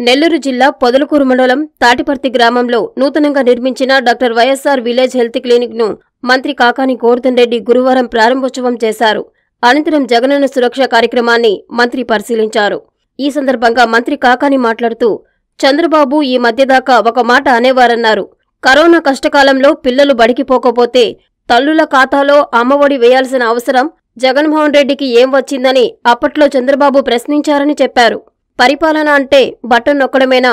నెల్లూరు జిల్లా పొదలకూరు మండలం తాటిపర్తి గ్రామంలో నూతనంగా నిర్మించిన doctor YSR village health clinic ను మంత్రి కాకాని గోవర్ధన్ రెడ్డి గురువారం ప్రారంభోత్సవం చేశారు. అనంతరం జగనన్న సురక్ష కార్యక్రమాన్ని మంత్రి పరిశీలించారు. ఈ సందర్భంగా మంత్రి కాకాని మాట్లాడుతూ, చంద్రబాబు ఈ మధ్యదాకా ఒక మాట అనేవారన్నారు. కరోనా కష్టకాలంలో పిల్లలు బడికి పోకపోతే తల్లుల ఖాతాలో అమ్మఒడి వేయాల్సిన అవసరం జగన్మోహన్ రెడ్డికి ఏం వచ్చిందని అప్పట్లో చంద్రబాబు ప్రశ్నించారని చెప్పారు. పరిపాలన అంటే బటన్ నొక్కడమేనా?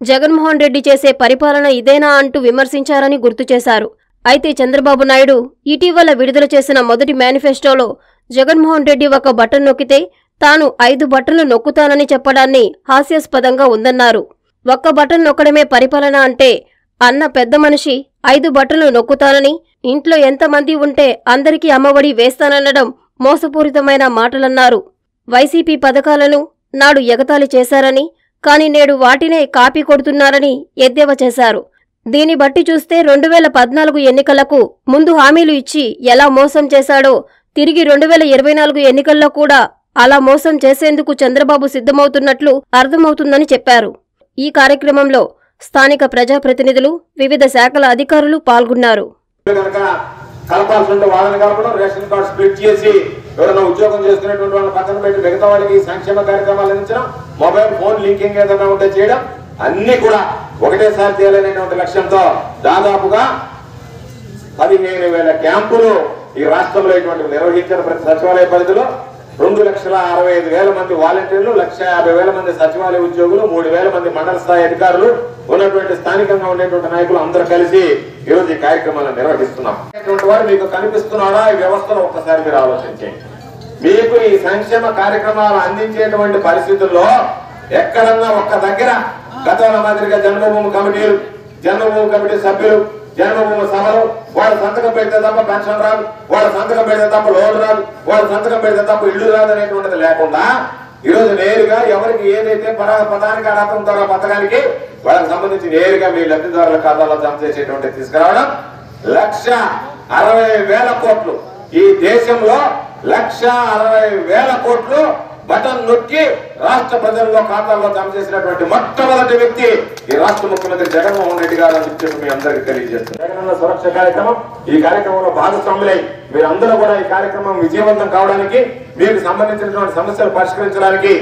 జగన్మోహన్ రెడ్డి చేసే పరిపాలన ఇదేనా అంటూ విమర్శించారని గుర్తుచేశారు. అయితే చంద్రబాబు నాయుడు ఇటీవల విడుదల చేసిన మొదటి మేనిఫెస్టోలో జగన్మోహన్ రెడ్డి ఒక బటన్ నొక్కితే తాను 5 బటన్లు నొక్కుతానని చెప్పడాన్ని హాస్యాస్పదంగా ఉందన్నారు. ఒక్క బటన్ నొక్కడమే పరిపాలన అంటే అన్న పెద్ద మనిషి 5 బటన్లు నొక్కుతానని, ఇంట్లో ఎంతమంది ఉంటే అందరికీ అమ్మఒడి వేస్తాననడం మోసపూరితమైన మాటలన్నారు. వైసీపీ పథకాలను నాడు ఎగతాళి చేశారని, కాని నేడు వాటినే కాపీ కొడుతున్నారని ఎద్దేవా చేశారు. దీని బట్టి చూస్తే 2014 ఎన్నికలకు ముందు హామీలు ఇచ్చి ఎలా మోసం చేశాడో తిరిగి 2024 ఎన్నికల్లో కూడా అలా మోసం చేసేందుకు చంద్రబాబు సిద్ధమవుతున్నట్లు అర్థమవుతుందని చెప్పారు. ఈ కార్యక్రమంలో స్థానిక ప్రజాప్రతినిధులు, వివిధ శాఖల అధికారులు పాల్గొన్నారు. కలపాల్సి వాళ్ళని కలపడం, రేషన్ కార్డు స్ప్లిట్ చేసి ఎవరైనా ఉద్యోగం చేసుకునేటువంటి వాళ్ళని పక్కన పెట్టి మిగతా వాళ్ళకి సంక్షేమ కార్యక్రమాలు అందించడం, మొబైల్ ఫోన్ లింకింగ్ ఏదైనా ఉంటే చేయడం, అన్ని కూడా ఒకటేసారి చేయాలనేటువంటి లక్ష్యంతో దాదాపుగా 15,000 క్యాంపులు ఈ రాష్ట్రంలో ఇటువంటి నిర్వహించిన ప్రతి సచివాలయ పరిధిలో 2,65,000 మంది వాలంటీర్లు, 1,50,000 మంది సచివాలయ ఉద్యోగులు, 3,000 మంది మండల స్థాయి అధికారులు ఉన్నటువంటి స్థానికంగా ఉండేటువంటి నాయకులు అందరూ కలిసి ఈరోజు ఈ కార్యక్రమాలను నిర్వహిస్తున్నాం. వారు మీకు కనిపిస్తున్నాడా ఈ వ్యవస్థలో ఒక్కసారి మీరు ఆలోచించండి. మీకు ఈ సంక్షేమ కార్యక్రమాలు అందించేటువంటి పరిస్థితుల్లో ఎక్కడన్నా ఒక్క దగ్గర గతంలో మాదిరిగా జన్మభూమి కమిటీ సభ్యులు, జన్మభూమి సభలు వాళ్ళ సంతకం పెడితే తప్ప పెన్షన్ రాదు, వాళ్ళ సంతకం పెడితే తప్ప లోన్ రాదు, వాళ్ళ సంతకం పెడితే తప్ప ఇల్లు రాదు అనేటువంటిది లేకుండా ఈరోజు నేరుగా ఎవరికి ఏదైతే పదానికి అర్హత ఉంటారో పథకానికి వాళ్ళకి సంబంధించి నేరుగా మీ లబ్ధిదారుల ఖాతాలో జమ చేసేటువంటి తీసుకురావడం. 1,60,000 కోట్లు, ఈ దేశంలో 1,60,000 కోట్లు బటన్ నొక్కి రాష్ట్ర ప్రజల్లో ఖాతాల్లో జమ చేసినటువంటి మొట్టమొదటి వ్యక్తి ఈ రాష్ట్ర ముఖ్యమంత్రి జగన్మోహన్ రెడ్డి గారు అని చెప్పి మీ అందరికీ తెలియజేస్తారు. జగనన్న సురక్ష కార్యక్రమం, ఈ కార్యక్రమంలో భాగస్వాములై మీరందరూ కూడా ఈ కార్యక్రమం విజయవంతం కావడానికి, మీకు సంబంధించినటువంటి సమస్యలు పరిష్కరించడానికి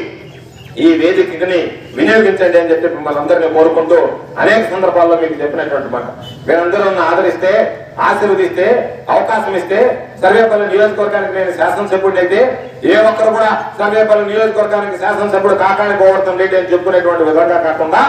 ఈ వేదికని వినియోగించండి అని చెప్పి మిమ్మల్ని అందరినీ కోరుకుంటూ అనేక సందర్భాల్లో మీకు చెప్పినటువంటి మాట, మీరందరూ ఆదరిస్తే, ఆశీర్వదిస్తే, అవకాశం ఇస్తే సర్వేపల్లి నియోజకవర్గానికి నేను శాసనసభ్యుడిని అయితే ఏ ఒక్కరు కూడా సర్వేపల్లి నియోజకవర్గానికి శాసనసభ్యుడు కాకాని గోవర్ధన్ రెడ్డి అని చెప్పుకునేటువంటి విధంగా కాకుండా